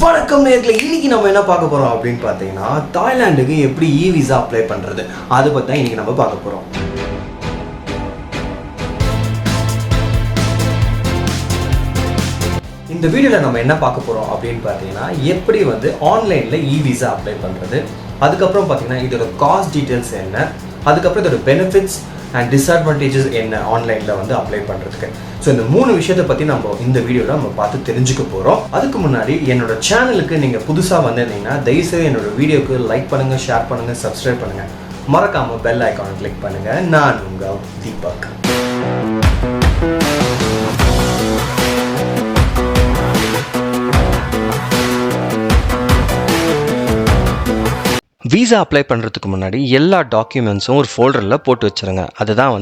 வணக்கம் நேயர்களே, இன்னைக்கு நம்ம என்ன பார்க்க போறோம் அப்படின்னு பார்த்தீங்கன்னா தாய்லாந்துக்கு எப்படி விசா அப்ளை பண்றது அதை பத்தி தான் இன்னைக்கு நம்ம பார்க்க போறோம். இந்த வீடியோல நம்ம என்ன பார்க்க போறோம் அப்படின்னு பார்த்தீங்கன்னா எப்படி ஆன்லைன்ல விசா அப்ளை பண்றது, அதுக்கப்புறம் பார்த்தீங்கன்னா இதோட காஸ்ட் டீடைல்ஸ் என்ன, அதுக்கப்புறம் இதோட பெனிஃபிட்ஸ் அண்ட் டிஸ்அட்வான்டேஜஸ் என்ன ஆன்லைனில் அப்ளை பண்ணுறதுக்கு. ஸோ இந்த 3 விஷயத்தை பற்றி நம்ம இந்த வீடியோவில் நம்ம பார்த்து தெரிஞ்சுக்க போகிறோம். அதுக்கு முன்னாடி என்னோட சேனலுக்கு நீங்கள் புதுசாக வந்திருந்தீங்கன்னா தயவுசெய்து என்னோட வீடியோக்கு லைக் பண்ணுங்கள், ஷேர் பண்ணுங்கள், சப்ஸ்கிரைப் பண்ணுங்கள், மறக்காமல் பெல் ஐக்கானை கிளிக் பண்ணுங்கள். நான் உங்கள் தீபக். விசா அப்ளை பண்ணுறதுக்கு முன்னாடி எல்லா டாக்குமெண்ட்ஸும் ஒரு ஃபோல்டரில் போட்டு வச்சுருங்க. அதுதான்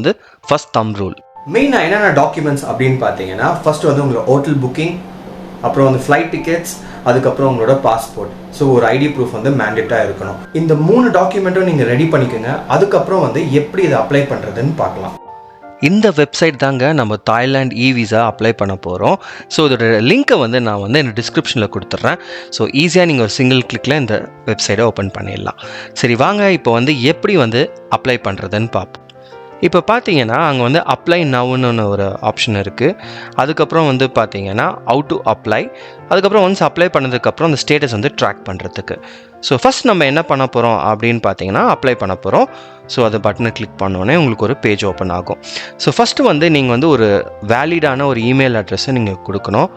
ஃபர்ஸ்ட் தம் ரூல். மெயினாக என்னென்ன டாக்குமெண்ட்ஸ் அப்படின்னு பார்த்தீங்கன்னா ஃபர்ஸ்ட் உங்களோட ஹோட்டல் புக்கிங், அப்புறம் ஃப்ளைட் டிக்கெட்ஸ், அதுக்கப்புறம் உங்களோட பாஸ்போர்ட். ஸோ ஒரு ஐடி ப்ரூஃப் மேண்டேட்டாக இருக்கணும். இந்த 3 டாக்குமெண்ட்டும் நீங்கள் ரெடி பண்ணிக்கோங்க. அதுக்கப்புறம் எப்படி இதை அப்ளை பண்ணுறதுன்னு பார்க்கலாம். இந்த வெப்சைட் தாங்க நம்ம தாய்லாண்ட் விசா அப்ளை பண்ண போகிறோம். ஸோ இதோட லிங்க்கை நான் என் டிஸ்கிரிப்ஷனில் கொடுத்துட்றேன். ஸோ ஈஸியாக நீங்கள் ஒரு சிங்கிள் கிளிக்கில் இந்த வெப்சைட்டை ஓப்பன் பண்ணிடலாம். சரி வாங்க, இப்போ எப்படி அப்ளை பண்ணுறதுன்னு பார்ப்போம். இப்போ பார்த்தீங்கன்னா அங்கே அப்ளை நவுன்னு ஒரு ஆப்ஷன் இருக்குது. அதுக்கப்புறம் பார்த்தீங்கன்னா ஹவு டு அப்ளை, அதுக்கப்புறம் ஒன்ஸ் அப்ளை பண்ணதுக்கப்புறம் அந்த ஸ்டேட்டஸ் ட்ராக் பண்ணுறதுக்கு. ஸோ ஃபஸ்ட் நம்ம என்ன பண்ண போகிறோம் அப்படின்னு பார்த்தீங்கன்னா அப்ளை பண்ண போகிறோம். ஸோ அது பட்டனை கிளிக் பண்ணோன்னே உங்களுக்கு ஒரு பேஜ் ஓப்பன் ஆகும். ஸோ ஃபஸ்ட்டு நீங்கள் ஒரு வேலிடான ஒரு இமெயில் அட்ரஸை நீங்கள் கொடுக்கணும்.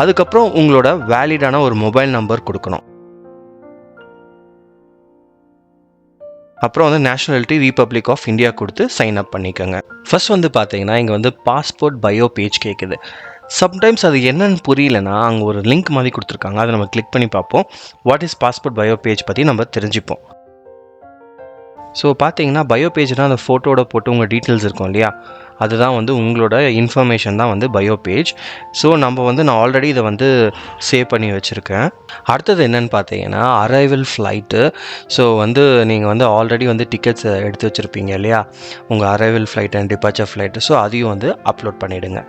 அதுக்கப்புறம் உங்களோட வேலிடான ஒரு மொபைல் நம்பர் கொடுக்கணும். அப்புறம் நேஷனாலிட்டி ரிப்பப்ளிக் ஆஃப் இந்தியா கொடுத்து சைன் அப் பண்ணிக்கோங்க. ஃபர்ஸ்ட் பார்த்தீங்கன்னா இங்கே பாஸ்போர்ட் பயோ பேஜ் கேட்குது. சம்டைம்ஸ் அது என்னன்னு புரியலன்னா அங்கே ஒரு லிங்க் மாதிரி கொடுத்துருக்காங்க, அதை நம்ம கிளிக் பண்ணி பார்ப்போம். What is passport bio page பற்றி நம்ம தெரிஞ்சுப்போம். ஸோ பார்த்தீங்கன்னா பயோ பேஜ்னால் அந்த ஃபோட்டோட போட்டு உங்கள் டீட்டெயில்ஸ் இருக்கும் இல்லையா, அதுதான் உங்களோட இன்ஃபர்மேஷன் தான் பயோ பேஜ். ஸோ நம்ம நான் ஆல்ரெடி இதை சேவ் பண்ணி வச்சுருக்கேன். அடுத்தது என்னென்னு பார்த்தீங்கன்னா அரைவல் ஃப்ளைட்டு. ஸோ நீங்கள் ஆல்ரெடி டிக்கெட்ஸ் எடுத்து வச்சுருப்பீங்க இல்லையா, உங்கள் arrival flight and departure flight. So அதையும் அப்லோட் பண்ணிவிடுங்க.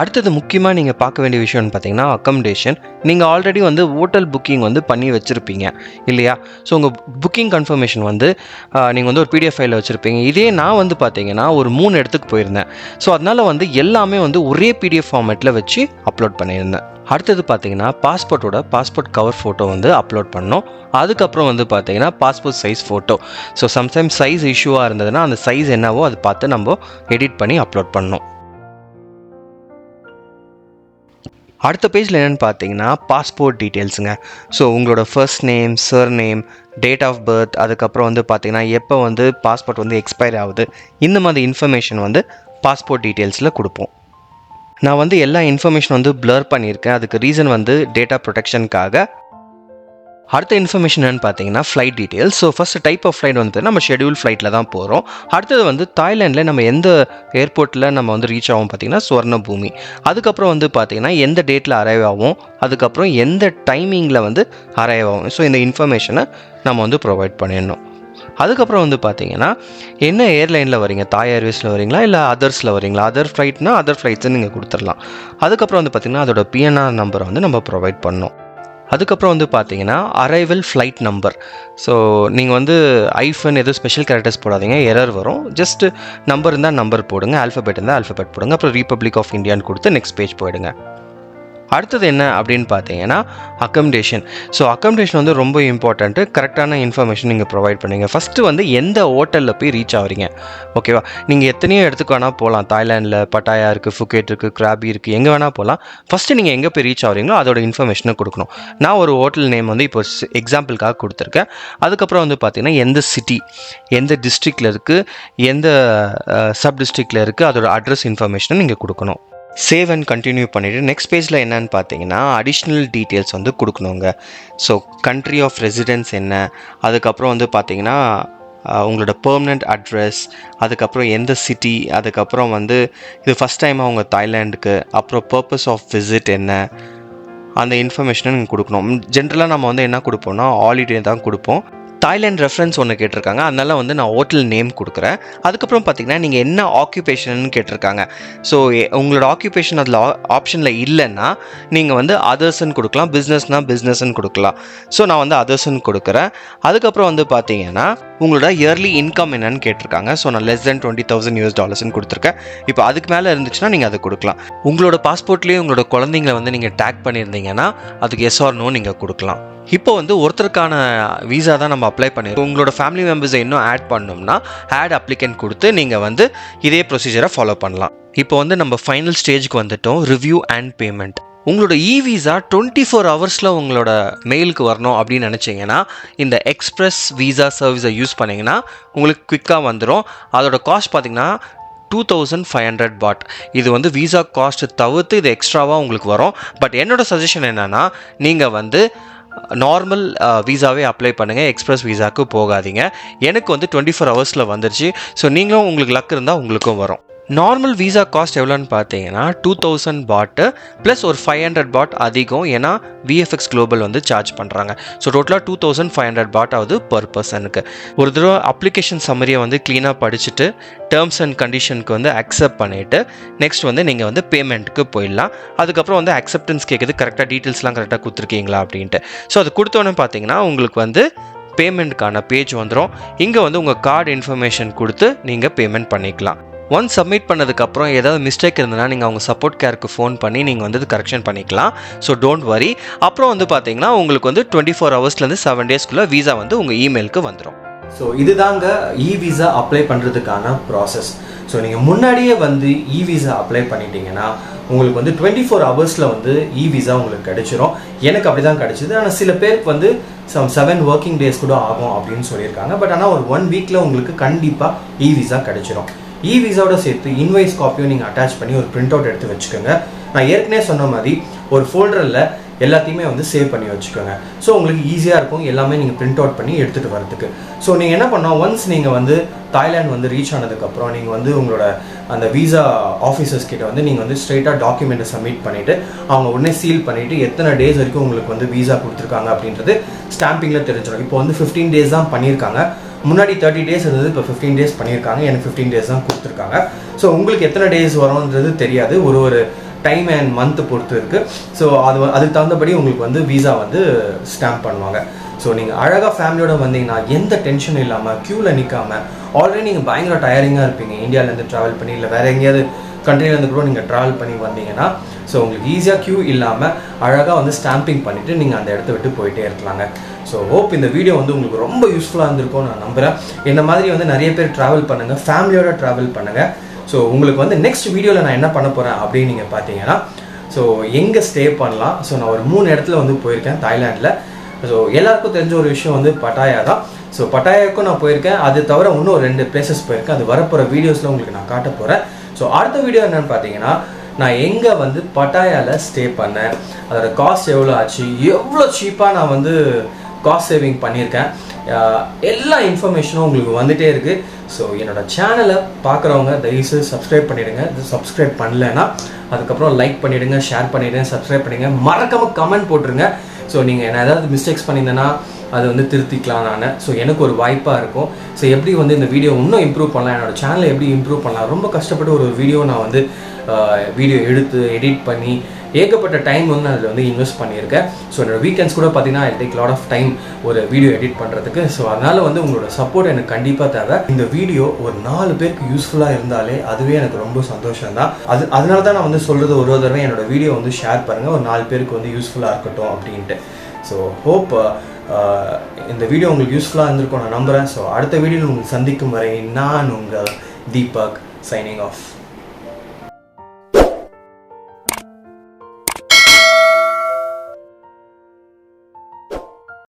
அடுத்தது முக்கியமாக நீங்கள் பார்க்க வேண்டிய விஷயம்னு பார்த்தீங்கன்னா அக்கமடேஷன். நீங்கள் ஆல்ரெடி ஹோட்டல் புக்கிங் பண்ணி வச்சுருப்பீங்க இல்லையா. ஸோ உங்கள் புக்கிங் கன்ஃபர்மேஷன் நீங்கள் ஒரு பிடிஎஃப் ஃபைலில் வச்சுருப்பீங்க. இதே நான் பார்த்தீங்கன்னா ஒரு 3 இடத்துக்கு போயிருந்தேன். ஸோ அதனால் எல்லாமே ஒரே பிடிஎஃப் ஃபார்மேட்டில் வச்சு அப்லோட் பண்ணியிருந்தேன். அடுத்தது பார்த்தீங்கன்னா பாஸ்போர்ட் கவர் ஃபோட்டோ அப்லோட் பண்ணோம். அதுக்கப்புறம் பார்த்தீங்கன்னா passport size photo. So sometimes size இஷ்யூவாக இருந்ததுன்னா அந்த சைஸ் என்னவோ அதை பார்த்து நம்ம எடிட் பண்ணி அப்லோட் பண்ணோம். அடுத்த பேஜில் என்னென்னு பார்த்தீங்கன்னா பாஸ்போர்ட் டீட்டெயில்ஸுங்க. ஸோ உங்களோட first name, surname, date of birth, அதுக்கப்புறம் பார்த்தீங்கன்னா எப்போ பாஸ்போர்ட் எக்ஸ்பயர் ஆகுது, இந்த மாதிரி இன்ஃபர்மேஷன் பாஸ்போர்ட் டீட்டெயில்ஸில் கொடுப்போம். நான் எல்லா இன்ஃபர்மேஷன் ப்ளர் பண்ணியிருக்கேன். அதுக்கு ரீசன் டேட்டா ப்ரொடெக்ஷனுக்காக. அடுத்த இன்ஃபர்மேஷன் என்னென்னு பார்த்தீங்கன்னா flight details. So first type of flight நம்ம ஷெட்யூல் ஃப்ளைட்டில் தான் போகிறோம். அடுத்தது தாய்லாண்டில் நம்ம எந்த ஏர்போர்ட்டில் நம்ம ரீச் ஆகும் பார்த்தீங்கன்னா சுவர்ணபூமி. அதுக்கப்புறம் பார்த்தீங்கன்னா எந்த டேட்டில் அரைவ் ஆகும், அதுக்கப்புறம் எந்த டைமிங்கில் அரைவ் ஆகும். ஸோ இந்த இன்ஃபர்மேஷனை நம்ம ப்ரொவைட் பண்ணிடணும். அதுக்கப்புறம் பார்த்தீங்கன்னா என்ன ஏர்லைனில் வரீங்க, தாய் ஏர்வேஸில் வரீங்களா இல்லை அதர்ஸில் வரீங்களா, அதர் ஃப்ளைட்னா அதர் ஃப்ளைட்ஸை நீங்கள் கொடுத்துடலாம். அதுக்கப்புறம் பார்த்தீங்கன்னா அதோட பிஎன்ஆர் நம்பரை நம்ம ப்ரொவைட் பண்ணணும். அதுக்கப்புறம் பார்த்தீங்கன்னா அரைவல் ஃப்ளைட் நம்பர். ஸோ நீங்கள் ஐஃபன் எதுவும் ஸ்பெஷல் கேரக்டர்ஸ் போடாதீங்க, எரர் வரும். ஜஸ்ட் நம்பர் இருந்தால் நம்பர் போடுங்க, ஆல்ஃபபெட் இருந்தால் ஆல்ஃபபெட் போடுங்க, அப்புறம் ரிப்பப்ளிக் ஆஃப் இந்தியான்னு கொடுத்து நெக்ஸ்ட் பேஜ் போயிடுங்க. அடுத்தது என்ன அப்படின்னு பார்த்தீங்கன்னா அக்கமடேஷன். ஸோ அக்கமடேஷன் ரொம்ப இம்பார்ட்டண்ட்டு. கரெக்டான இன்ஃபர்மேஷன் நீங்கள் ப்ரொவைட் பண்ணுங்கள். ஃபஸ்ட்டு எந்த ஹோட்டலில் போய் ரீச் ஆகிறீங்க, ஓகேவா. நீங்கள் எத்தனையோ இடத்துக்கு வேணால் போகலாம். தாய்லாண்டில் பட்டாயா இருக்குது, ஃபுகேட் இருக்குது, கிராபி இருக்குது, எங்கே வேணால் போகலாம். ஃபஸ்ட்டு நீங்கள் எங்கே போய் ரீச் ஆகிறீங்களோ அதோட இன்ஃபர்மேஷனை கொடுக்கணும். நான் ஒரு ஹோட்டல் நேம் இப்போ எக்ஸாம்பிளுக்காக கொடுத்துருக்கேன். அதுக்கப்புறம் பார்த்தீங்கன்னா எந்த சிட்டி, எந்த டிஸ்ட்ரிக்டில் இருக்குது, எந்த சப் டிஸ்ட்ரிக்டில் இருக்குது, அதோட அட்ரஸ் இன்ஃபர்மேஷனை நீங்கள் கொடுக்கணும். சேவ் அண்ட் கண்டினியூ பண்ணிவிட்டு நெக்ஸ்ட் பேஜில் என்னன்னு பார்த்தீங்கன்னா அடிஷ்னல் டீட்டெயில்ஸ் கொடுக்கணுங்க. ஸோ கண்ட்ரி ஆஃப் ரெசிடென்ஸ் என்ன, அதுக்கப்புறம் பார்த்தீங்கன்னா உங்களோட பெர்மனண்ட் அட்ரஸ், அதுக்கப்புறம் எந்த சிட்டி, அதுக்கப்புறம் இது ஃபஸ்ட் டைம் அவங்க தாய்லாண்டுக்கு, அப்புறம் பர்பஸ் ஆஃப் விசிட் என்ன, அந்த இன்ஃபர்மேஷனை நீங்கள் கொடுக்கணும். ஜென்ரலாக நம்ம வந்து என்ன கொடுப்போம்னா ஹாலிடே தான் கொடுப்போம். தாய்லாண்ட் ரெஃபரன்ஸ் ஒன்று கேட்டிருக்காங்க, அதனால வந்து நான் ஹோட்டல் நேம் கொடுக்குறேன். அதுக்கப்புறம் பார்த்தீங்கன்னா நீங்கள் என்ன ஆக்குபேஷன் கேட்டிருக்காங்க. ஸோ உங்களோட ஆக்குபேஷன் அதில் ஆப்ஷனில் இல்லைன்னா நீங்கள் வந்து அதர்ஸ்ன்னு கொடுக்கலாம், பிஸ்னஸ்னால் பிஸ்னஸ்ன்னு கொடுக்கலாம். ஸோ நான் வந்து அதர்ஸ்ன்னு கொடுக்குறேன். அதுக்கப்புறம் வந்து பார்த்தீங்கன்னா உங்களோட இயர்லி இன்கம் என்னன்னு கேட்டிருக்காங்க. ஸோ நான் லெஸ் தென் $20,000 கொடுத்துருக்கேன். இப்போ அதுக்கு மேலே இருந்துச்சுன்னா நீங்கள் அதை கொடுக்கலாம். உங்களோட பாஸ்போர்ட்லேயே உங்களோட குழந்தைங்களை வந்து நீங்கள் டேக் பண்ணியிருந்தீங்கன்னா அதுக்கு எஸ் ஆர் நோ நீங்கள் கொடுக்கலாம். இப்போ வந்து ஒருத்தருக்கான வீசா தான் நம்ம அப்ளை பண்ணியிருக்கோம். உங்களோட ஃபேமிலி மெம்பர்ஸை இன்னும் ஆட் பண்ணோம்னா ஆட் அப்ளிகன்ட் கொடுத்து நீங்கள் வந்து இதே ப்ரொசீஜரை ஃபாலோ பண்ணலாம். இப்போ வந்து நம்ம ஃபைனல் ஸ்டேஜுக்கு வந்துட்டோம், ரிவ்யூ அண்ட் பேமெண்ட். உங்களோட வீசா 24 ஹவர்ஸில் உங்களோட மெயிலுக்கு வரணும் அப்படின்னு நினச்சிங்கன்னா இந்த எக்ஸ்பிரஸ் வீசா சர்வீஸை யூஸ் பண்ணிங்கன்னா உங்களுக்கு குவிக்காக வந்துடும். அதோட காஸ்ட் பார்த்திங்கன்னா 2500 பாட். இது வந்து வீசா காஸ்ட் தவிர்த்து இது எக்ஸ்ட்ராவாக உங்களுக்கு வரும். பட் என்னோடய சஜஷன் என்னென்னா நீங்கள் வந்து நார்மல் வீசாவே அப்ளை பண்ணுங்கள், எக்ஸ்பிரஸ் வீசாவுக்கு போகாதீங்க. எனக்கு வந்து 24 ஹவர்ஸில் வந்துருச்சு. ஸோ நீங்களும் உங்களுக்கு லக் இருந்தால் உங்களுக்கும் வரும். நார்மல் வீசா காஸ்ட் எவ்வளோன்னு பார்த்தீங்கன்னா 2000 பாட்டு ப்ளஸ் ஒரு 500 பாட் அதிகம், ஏன்னா விஎஃப்எக்ஸ் குளோபல் வந்து சார்ஜ் பண்ணுறாங்க. ஸோ டோட்டலாக 2500 பாட் ஆகுது பர் பர்சனுக்கு. ஒரு தடவை அப்ளிகேஷன் சம்மரியை வந்து க்ளீனாக படிச்சுட்டு டேர்ம்ஸ் அண்ட் கண்டிஷனுக்கு வந்து அக்செப்ட் பண்ணிவிட்டு நெக்ஸ்ட் வந்து நீங்கள் வந்து பேமெண்ட்டுக்கு போயிடலாம். அதுக்கப்புறம் வந்து அக்செப்டன்ஸ் கேட்குது, கரெக்டாக டீட்டெயில்ஸ்லாம் கரெக்டாக கொடுத்துருக்கீங்களா அப்படின்ட்டு. ஸோ அது கொடுத்தோன்னே பார்த்தீங்கன்னா உங்களுக்கு வந்து பேமெண்ட்டுக்கான பேஜ் வந்துடும். இங்கே வந்து உங்கள் கார்டு இன்ஃபர்மேஷன் கொடுத்து நீங்கள் பேமெண்ட் பண்ணிக்கலாம். ஒன்ஸ் சப்மிட் பண்ணதுக்கப்புறம் ஏதாவது மிஸ்டேக் இருந்ததுன்னா நீங்கள் அவங்க சப்போர்ட் கேருக்கு ஃபோன் பண்ணி நீங்கள் வந்து கரெக்ஷன் பண்ணிக்கலாம். So don't worry. அப்புறம் வந்து பார்த்தீங்கன்னா உங்களுக்கு வந்து 24 ஹவர்ஸ்லேருந்து 7 டேஸ்க்குள்ளே வீசா வந்து உங்கள் இமெயிலுக்கு வந்துடும். ஸோ இதுதாங்க இ விசா அப்ளை பண்ணுறதுக்கான ப்ராசஸ். ஸோ நீங்கள் முன்னாடியே வந்து இ விசா அப்ளை பண்ணிட்டீங்கன்னா உங்களுக்கு வந்து 24 ஹவர்ஸில் வந்து இ விசா உங்களுக்கு கிடைச்சிரும். எனக்கு அப்படி தான் கிடைச்சிது. ஆனால் சில பேருக்கு வந்து 7 ஒர்க்கிங் டேஸ் கூட ஆகும் அப்படின்னு சொல்லியிருக்காங்க. பட் ஆனால் ஒரு 1 வீக்கில் உங்களுக்கு கண்டிப்பாக இ விசா கிடைச்சிரும். இ விசாவோட சேர்த்து இன்வாய்ஸ் காப்பியும் நீங்கள் அட்டாச் பண்ணி ஒரு பிரிண்ட் அவுட் எடுத்து வச்சுக்கோங்க. நான் ஏற்கனவே சொன்ன மாதிரி ஒரு ஃபோல்டரில் எல்லாத்தையுமே வந்து சேவ் பண்ணி வச்சுக்கோங்க. ஸோ உங்களுக்கு ஈஸியாக இருக்கும் எல்லாமே நீங்கள் பிரிண்ட் அவுட் பண்ணி எடுத்துகிட்டு வரதுக்கு. ஸோ நீங்கள் என்ன பண்ணால் ஒன்ஸ் நீங்கள் வந்து தாய்லாந்து வந்து ரீச் ஆனதுக்கப்புறம் நீங்கள் வந்து உங்களோட அந்த வீசா ஆஃபீஸர்ஸ் கிட்ட வந்து நீங்கள் வந்து ஸ்ட்ரெயிட்டாக டாக்குமெண்ட்டை சப்மிட் பண்ணிவிட்டு அவங்க உடனே சீல் பண்ணிவிட்டு எத்தனை டேஸ் வரைக்கும் உங்களுக்கு வந்து வீசா கொடுத்துருக்காங்க அப்படின்றது ஸ்டாம்பிங்கில் தெரிஞ்சிடும். இப்போ வந்து 15 டேஸ் தான் பண்ணியிருக்காங்க. முன்னாடி 30 டேஸ் இருந்தது, இப்போ 15 டேஸ் பண்ணியிருக்காங்க. எனக்கு 15 டேஸ் தான் கொடுத்துருக்காங்க. ஸோ உங்களுக்கு எத்தனை டேஸ் வரும்ன்றது தெரியாது, ஒரு டைம் அண்ட் மந்த் பொறுத்து இருக்குது. ஸோ அதுக்கு தகுந்தபடி உங்களுக்கு வந்து வீசா வந்து ஸ்டாம்ப் பண்ணுவாங்க. ஸோ நீங்கள் அழகாக ஃபேமிலியோட வந்தீங்கன்னா எந்த டென்ஷன் இல்லாமல் க்யூவில் நிற்காமல், ஆல்ரெடி நீங்கள் பயங்கர டயரிங்காக இருப்பீங்க இந்தியாவிலேருந்து ட்ராவல் பண்ணி, இல்லை வேறு எங்கேயாவது கண்ட்ரிலேருந்து கூட நீங்கள் ட்ராவல் பண்ணி வந்தீங்கன்னா ஸோ உங்களுக்கு ஈஸியாக க்யூ இல்லாமல் அழகாக வந்து ஸ்டாம்பிங் பண்ணிவிட்டு நீங்கள் அந்த இடத்த விட்டு போயிட்டே இருக்கலாங்க. ஸோ ஹோப் இந்த வீடியோ வந்து உங்களுக்கு ரொம்ப யூஸ்ஃபுல்லாக இருந்திருக்கும் நான் நம்புகிறேன். இந்த மாதிரி வந்து நிறைய பேர் ட்ராவல் பண்ணுங்கள், ஃபேமிலியோட ட்ராவல் பண்ணுங்கள். ஸோ உங்களுக்கு வந்து நெக்ஸ்ட் வீடியோவில் நான் என்ன பண்ண போகிறேன் அப்படின்னு நீங்கள் பார்த்தீங்கன்னா ஸோ எங்கே ஸ்டே பண்ணலாம். ஸோ நான் ஒரு 3 இடத்துல வந்து போயிருக்கேன் தாய்லாண்டில். ஸோ எல்லாருக்கும் தெரிஞ்ச ஒரு விஷயம் வந்து பட்டாயா தான். ஸோ பட்டாயாவுக்கும் நான் போயிருக்கேன். அது தவிர இன்னும் 2 பிளேசஸ் போயிருக்கேன். அது வரப்போகிற வீடியோஸில் உங்களுக்கு நான் காட்ட போகிறேன். ஸோ அடுத்த வீடியோ என்னென்னு பார்த்தீங்கன்னா நான் எங்கே வந்து பட்டாயாவில் ஸ்டே பண்ணேன், அதோட காஸ்ட் எவ்வளோ ஆச்சு, எவ்வளோ சீப்பாக நான் வந்து காஸ்ட் சேவிங் பண்ணியிருக்கேன், எல்லா இன்ஃபர்மேஷனும் உங்களுக்கு வந்துகிட்டே இருக்குது. ஸோ என்னோடய சேனலை பார்க்குறவங்க தயவுசெய்து சப்ஸ்கிரைப் பண்ணிவிடுங்க. இது சப்ஸ்கிரைப் பண்ணலைன்னா அதுக்கப்புறம் லைக் பண்ணிவிடுங்க, ஷேர் பண்ணிவிடுங்க, சப்ஸ்கிரைப் பண்ணிடுங்க, மறக்காமல் கமெண்ட் போட்டுருங்க. ஸோ நீங்கள் என்ன ஏதாவது மிஸ்டேக்ஸ் பண்ணியிருந்தேன்னா அதை வந்து திருத்திக்கலாம் நான். ஸோ எனக்கு ஒரு வாய்ப்பாக இருக்கும். ஸோ எப்படி வந்து இந்த வீடியோ இன்னும் இம்ப்ரூவ் பண்ணலாம், என்னோடய சேனலை எப்படி இம்ப்ரூவ் பண்ணலாம், ரொம்ப கஷ்டப்பட்டு ஒரு வீடியோ நான் வந்து வீடியோ எடுத்து எடிட் பண்ணி ஏகப்பட்ட டைம் வந்து நான் அதில் வந்து இன்வெஸ்ட் பண்ணியிருக்கேன். ஸோ என்னோடய வீக்கெண்ட்ஸ் கூட பார்த்தீங்கன்னா I take lot of time ஒரு வீடியோ எடிட் பண்ணுறதுக்கு. ஸோ அதனால் வந்து உங்களோட சப்போர்ட் எனக்கு கண்டிப்பாக தேவை. இந்த வீடியோ ஒரு 4 பேருக்கு யூஸ்ஃபுல்லாக இருந்தாலே அதுவே எனக்கு ரொம்ப சந்தோஷம் தான். அதனால தான் நான் வந்து சொல்கிறது ஒரு தடவை என்னோடய வீடியோ வந்து ஷேர் பண்ணுங்கள், ஒரு 4 பேருக்கு வந்து யூஸ்ஃபுல்லாக இருக்கட்டும் அப்படின்ட்டு. ஸோ ஹோப் இந்த வீடியோ உங்களுக்கு யூஸ்ஃபுல்லாக இருந்திருக்கும் நான் நம்புகிறேன். ஸோ அடுத்த வீடியோவில் உங்களுக்கு சந்திக்கும் வரை நான் உங்கள் தீபக் சைனிங் ஆஃப்.